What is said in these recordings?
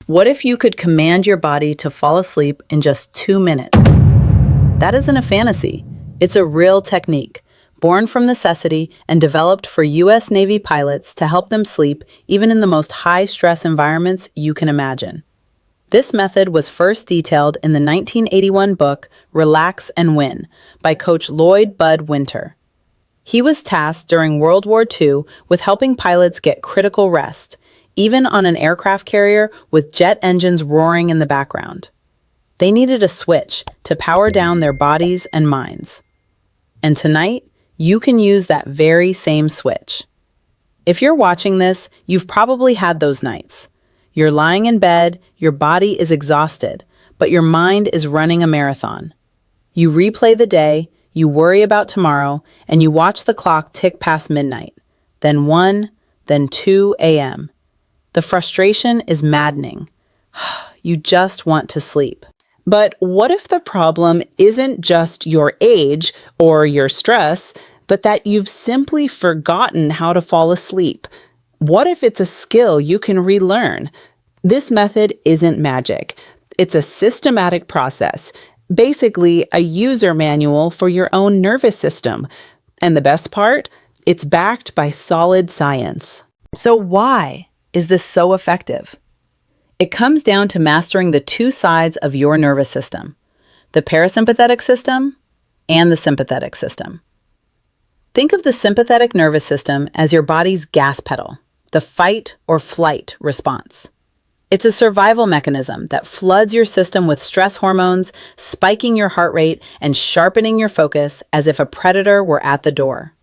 What if you could command your body to fall asleep in just 2 minutes? That isn't a fantasy. It's a real technique, born from necessity and developed for U.S. Navy pilots to help them sleep even in the most high-stress environments you can imagine. This method was first detailed in the 1981 book Relax and Win by Coach Lloyd Bud Winter. He was tasked during World War II with helping pilots get critical rest, even on an aircraft carrier with jet engines roaring in the background. They needed a switch to power down their bodies and minds. And tonight, you can use that very same switch. If you're watching this, you've probably had those nights. You're lying in bed, your body is exhausted, but your mind is running a marathon. You replay the day, you worry about tomorrow, and you watch the clock tick past midnight, then 1, then 2 a.m. The frustration is maddening. You just want to sleep. But what if the problem isn't just your age or your stress, but that you've simply forgotten how to fall asleep? What if it's a skill you can relearn? This method isn't magic. It's a systematic process, basically a user manual for your own nervous system. And the best part? It's backed by solid science. So why is this so effective? It comes down to mastering the two sides of your nervous system, the parasympathetic system and the sympathetic system. Think of the sympathetic nervous system as your body's gas pedal, the fight or flight response. It's a survival mechanism that floods your system with stress hormones, spiking your heart rate and sharpening your focus as if a predator were at the door.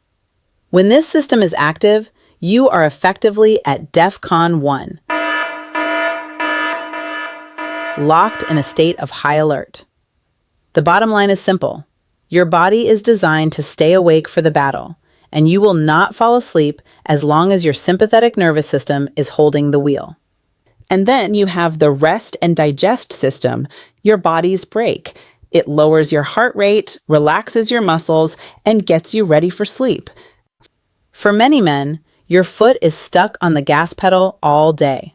When this system is active, you are effectively at DEFCON 1, locked in a state of high alert. The bottom line is simple. Your body is designed to stay awake for the battle, and you will not fall asleep as long as your sympathetic nervous system is holding the wheel. And then you have the rest and digest system, your body's break. It lowers your heart rate, relaxes your muscles, and gets you ready for sleep. For many men, your foot is stuck on the gas pedal all day.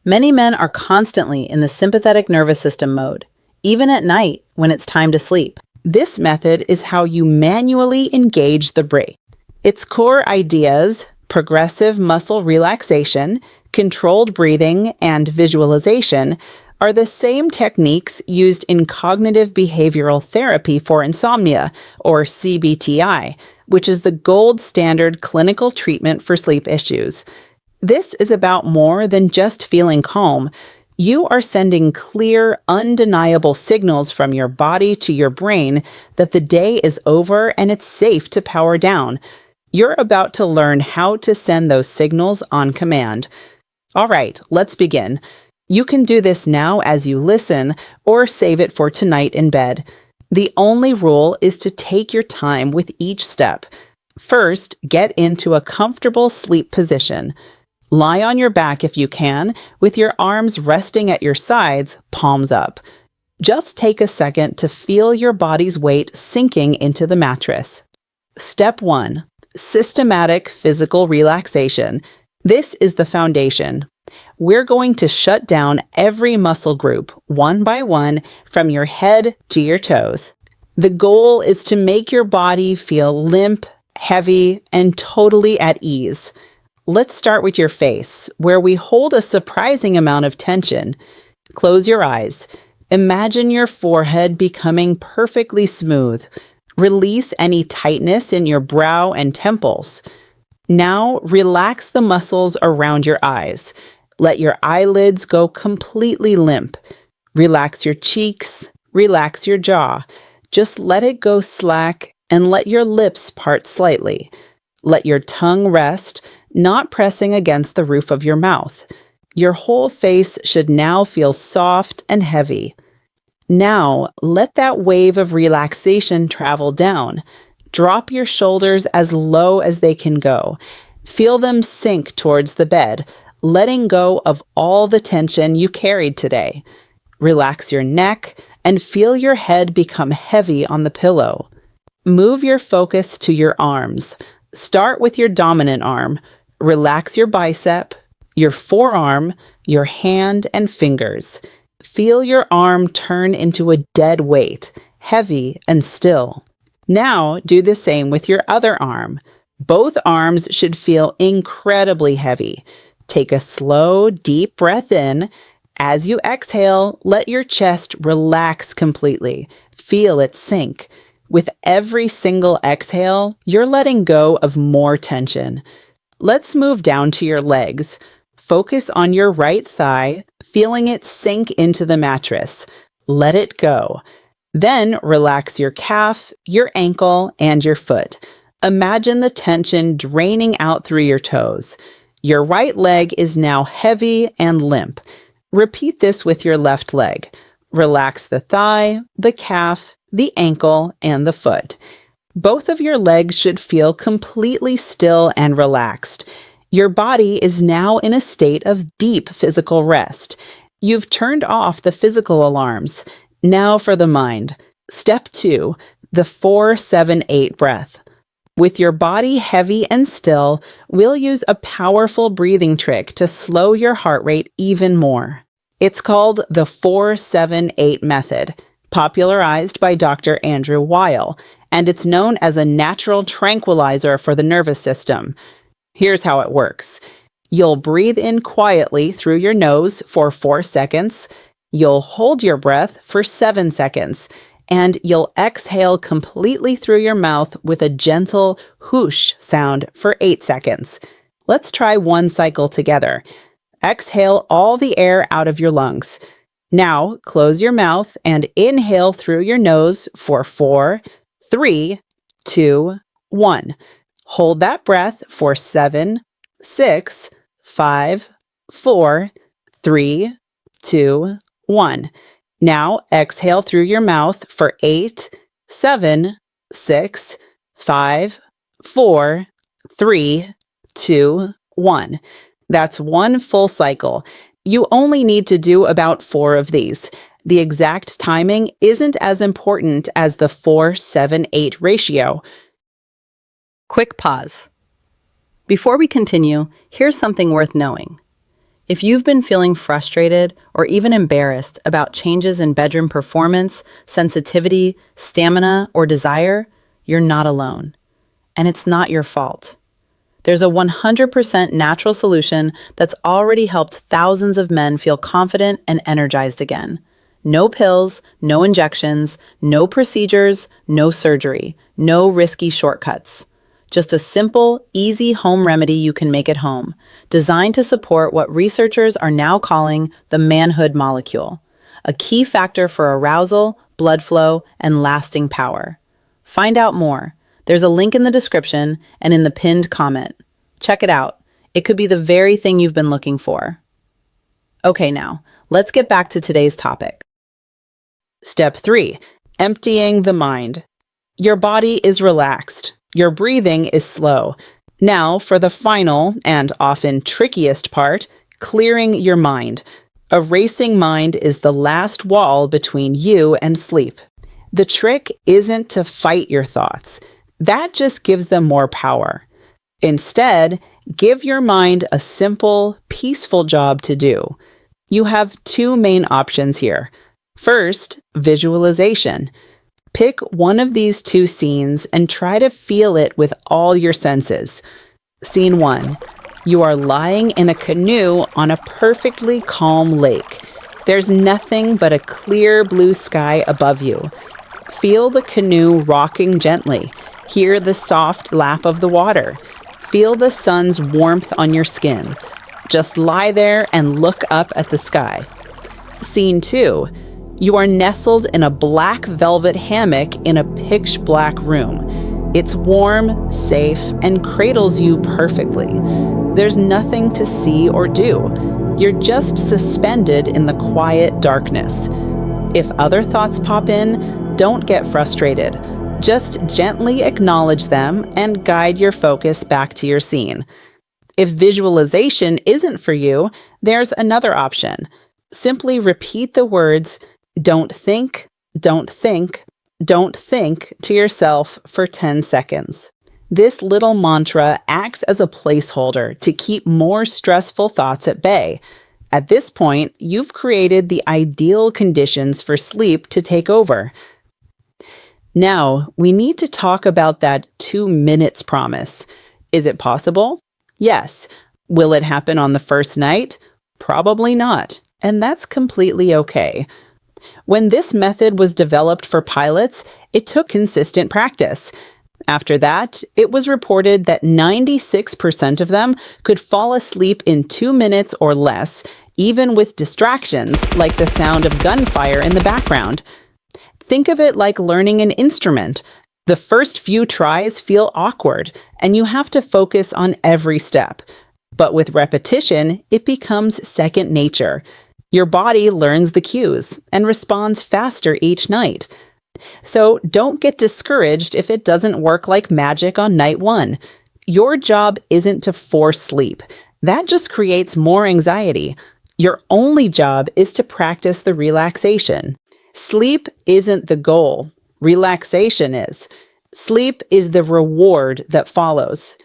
Many men are constantly in the sympathetic nervous system mode, even at night when it's time to sleep. This method is how you manually engage the brake. Its core ideas, progressive muscle relaxation, controlled breathing, and visualization, are the same techniques used in cognitive behavioral therapy for insomnia, or CBTI, which is the gold standard clinical treatment for sleep issues. This is about more than just feeling calm. You are sending clear, undeniable signals from your body to your brain that the day is over and it's safe to power down. You're about to learn how to send those signals on command. All right, let's begin. You can do this now as you listen, or save it for tonight in bed. The only rule is to take your time with each step. First, get into a comfortable sleep position. Lie on your back if you can, with your arms resting at your sides, palms up. Just take a second to feel your body's weight sinking into the mattress. Step 1. Systematic physical relaxation. This is the foundation. We're going to shut down every muscle group, one by one, from your head to your toes. The goal is to make your body feel limp, heavy, and totally at ease. Let's start with your face, where we hold a surprising amount of tension. Close your eyes. Imagine your forehead becoming perfectly smooth. Release any tightness in your brow and temples. Now, relax the muscles around your eyes. Let your eyelids go completely limp. Relax your cheeks. Relax your jaw. Just let it go slack and let your lips part slightly. Let your tongue rest, not pressing against the roof of your mouth. Your whole face should now feel soft and heavy. Now, let that wave of relaxation travel down. Drop your shoulders as low as they can go. Feel them sink towards the bed, letting go of all the tension you carried today. Relax your neck and feel your head become heavy on the pillow. Move your focus to your arms. Start with your dominant arm. Relax your bicep, your forearm, your hand and fingers. Feel your arm turn into a dead weight, heavy and still. Now do the same with your other arm. Both arms should feel incredibly heavy. Take a slow, deep breath in. As you exhale, let your chest relax completely. Feel it sink. With every single exhale, you're letting go of more tension. Let's move down to your legs. Focus on your right thigh, feeling it sink into the mattress. Let it go. Then relax your calf, your ankle, and your foot. Imagine the tension draining out through your toes. Your right leg is now heavy and limp. Repeat this with your left leg. Relax the thigh, the calf, the ankle, and the foot. Both of your legs should feel completely still and relaxed. Your body is now in a state of deep physical rest. You've turned off the physical alarms. Now for the mind. Step 2, the 4-7-8 breath. With your body heavy and still, we'll use a powerful breathing trick to slow your heart rate even more. It's called the 4-7-8 method, popularized by Dr. Andrew Weil, and it's known as a natural tranquilizer for the nervous system. Here's how it works. You'll breathe in quietly through your nose for 4 seconds. You'll hold your breath for 7 seconds. And you'll exhale completely through your mouth with a gentle whoosh sound for 8 seconds. Let's try one cycle together. Exhale all the air out of your lungs. Now close your mouth and inhale through your nose for 4, 3, 2, 1. Hold that breath for 7, 6, 5, 4, 3, 2, 1. Now exhale through your mouth for 8, 7, 6, 5, 4, 3, 2, 1. That's one full cycle. You only need to do about 4 of these. The exact timing isn't as important as the 4-7-8 ratio. Quick pause. Before we continue, here's something worth knowing. If you've been feeling frustrated or even embarrassed about changes in bedroom performance, sensitivity, stamina, or desire, you're not alone. And it's not your fault. There's a 100% natural solution that's already helped thousands of men feel confident and energized again. No pills, no injections, no procedures, no surgery, no risky shortcuts. Just a simple, easy home remedy you can make at home, designed to support what researchers are now calling the manhood molecule, a key factor for arousal, blood flow, and lasting power. Find out more. There's a link in the description and in the pinned comment. Check it out. It could be the very thing you've been looking for. Okay, now, let's get back to today's topic. Step 3, emptying the mind. Your body is relaxed. Your breathing is slow. Now for the final and often trickiest part, clearing your mind. A racing mind is the last wall between you and sleep. The trick isn't to fight your thoughts. That just gives them more power. Instead, give your mind a simple, peaceful job to do. You have 2 main options here. First, visualization. Pick one of these 2 scenes and try to feel it with all your senses. Scene 1. You are lying in a canoe on a perfectly calm lake. There's nothing but a clear blue sky above you. Feel the canoe rocking gently. Hear the soft lap of the water. Feel the sun's warmth on your skin. Just lie there and look up at the sky. Scene 2. You are nestled in a black velvet hammock in a pitch black room. It's warm, safe, and cradles you perfectly. There's nothing to see or do. You're just suspended in the quiet darkness. If other thoughts pop in, don't get frustrated. Just gently acknowledge them and guide your focus back to your scene. If visualization isn't for you, there's another option. Simply repeat the words, "Don't think, don't think, don't think" to yourself for 10 seconds. This little mantra acts as a placeholder to keep more stressful thoughts at bay. At this point, you've created the ideal conditions for sleep to take over. Now, we need to talk about that 2 minutes promise. Is it possible? Yes. Will it happen on the first night? Probably not. And that's completely okay. When this method was developed for pilots, it took consistent practice. After that, it was reported that 96% of them could fall asleep in 2 minutes or less, even with distractions like the sound of gunfire in the background. Think of it like learning an instrument. The first few tries feel awkward, and you have to focus on every step. But with repetition, it becomes second nature. Your body learns the cues and responds faster each night. So don't get discouraged if it doesn't work like magic on night one. Your job isn't to force sleep. That just creates more anxiety. Your only job is to practice the relaxation. Sleep isn't the goal. Relaxation is. Sleep is the reward that follows.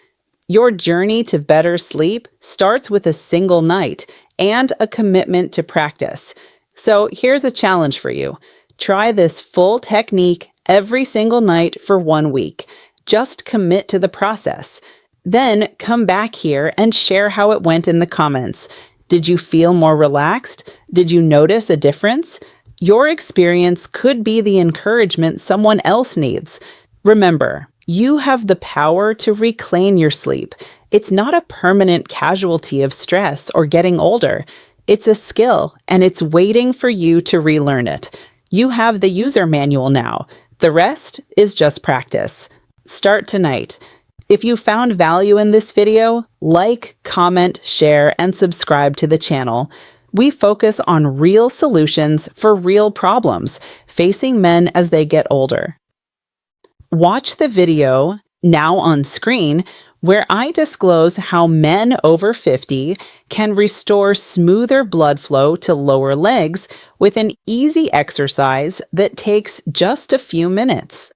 Your journey to better sleep starts with a single night and a commitment to practice. So here's a challenge for you. Try this full technique every single night for 1 week. Just commit to the process. Then come back here and share how it went in the comments. Did you feel more relaxed? Did you notice a difference? Your experience could be the encouragement someone else needs. Remember, you have the power to reclaim your sleep. It's not a permanent casualty of stress or getting older. It's a skill, and it's waiting for you to relearn it. You have the user manual now. The rest is just practice. Start tonight. If you found value in this video, like, comment, share, and subscribe to the channel. We focus on real solutions for real problems facing men as they get older. Watch the video now on screen where I disclose how men over 50 can restore smoother blood flow to lower legs with an easy exercise that takes just a few minutes.